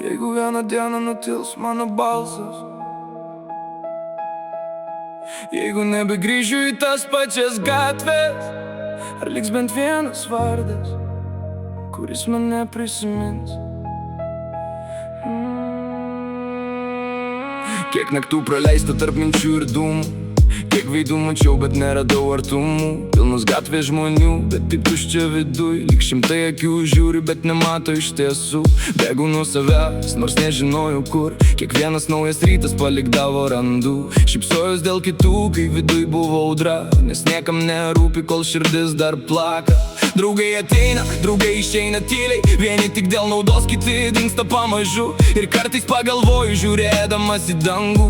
Jeigu vieną dieną nutils mano balsas, jeigu nebegrįžiu į tas pačias gatves, ar liks bent vienas vardas, kuris mane prisimins? Kiek naktų praleista tarp minčių ir dūmų, kiek veidų mačiau, bet neradau artumų. Pilnos gatvės žmonių, bet taip tuščia viduj. Lyg šimtai akių žiūri, bet nemato iš tiesų. Bėgu nuo savęs, nors nežinojau kur. Kiekvienas naujas rytas palikdavo randų. Šypsojus dėl kitų, kai viduj buvo audra, nes niekam nerūpi, kol širdis dar plaka. Draugai ateina, draugai išeina tyliai, vieni tik dėl naudos, kiti dingsta pamažu. Ir kartais pagalvoju, žiūrėdamas į dangų,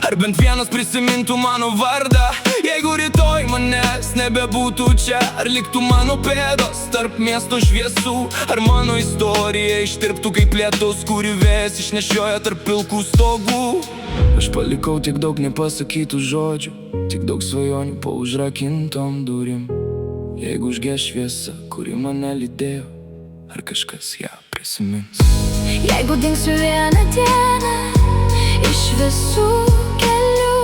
ar bent vienas prisimintų mano vardą. Jeigu rytoj manęs nebebūtų čia, ar liktų mano pėdos tarp miesto šviesų, ar mano istorija ištirptų kaip lietus, kurį vėjas išnešioja tarp pilkų stogų. Aš palikau tiek daug nepasakytų žodžių, tiek daug svajonių po užrakintom durim. Jeigu užges šviesa, kuri mane lydėjo, ar kažkas ją prisimins? Jeigu dingsiu vieną dieną iš visų kelių,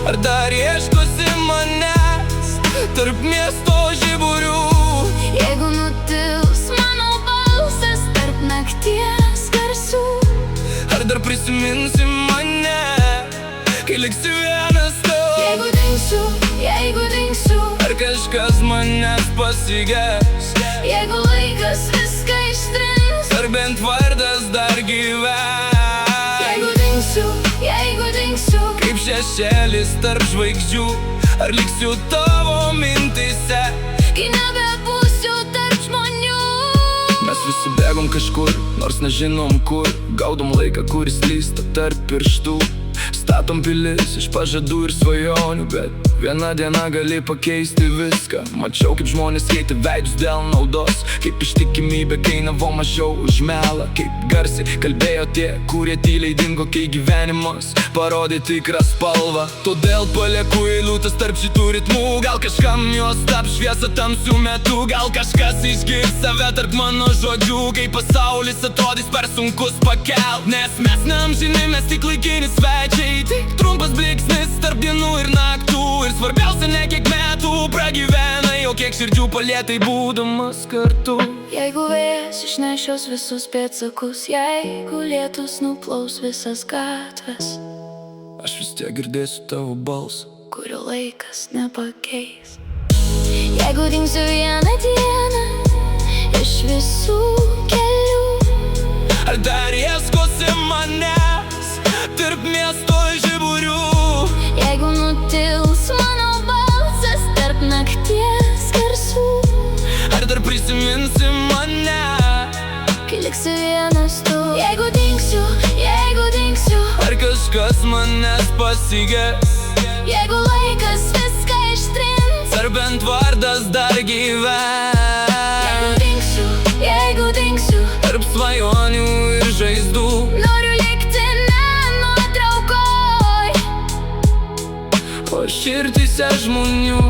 ar dar ieškosi manęs tarp miesto žiburių? jeigu nutils mano balsas tarp nakties garsų, Ar dar prisiminsi mane, kai liksi vienas tu? jeigu dingsiu, ar kažkas manęs pasiges? jeigu laikas viską ištrins, Ar bent vardas dar gyvens? jeigu dingsiu, Kaip šešėlis tarp žvaigždžių, ar liksiu tavo mintise? kai nebebūsiu tarp žmonių. Mes visi bėgom kažkur, nors nežinom kur. Gaudom laiką, kuris lysta tarp pirštų. Statom pilis iš pažadų ir svajonių, bet viena diena gali pakeisti viską. Mačiau, kaip žmonės keitė veidus dėl naudos, kaip ištikimybė kainavo mažiau už melą, kaip garsiai kalbėjo tie, kurie tyliai dingo, kai gyvenimas parodė tikrą spalvą. Todėl palieku eilutes tarp šitų ritmų, gal kažkam jos taps šviesa tamsių metų, gal kažkas išgirs save tarp mano žodžių, kai pasaulis atrodys per sunkus pakelt. Nes mes neamžini, mes tik laikini svečiai, tik trumpas bliksnis tarp dienų ir naktų. Ir svarbiausia ne kiek metų pragyvenai, o kiek širdžių palietai būdamas kartu. Jeigu vėjas išnešios visus pėdsakus, jeigu lietus nuplaus visas gatves, Aš vis tiek girdėsiu tavo balsą, kurio laikas nepakeis. Jeigu dingsiu vieną dieną iš visų kelių, ar dar ieškosi manęs tarp miesto žiburių? jeigu nutils mano balsas tarp nakties garsų, Ar dar prisiminsi mane, kai liksi vienas tu. Jeigu dingsiu, ar kažkas manęs pasiges? jeigu laikas viską ištrins, Ar bent vardas dar gyvens? jeigu dingsiu, Tarp svajonių ir žaizdų, noriu likti ne nuotraukoj, o širdise žmonių.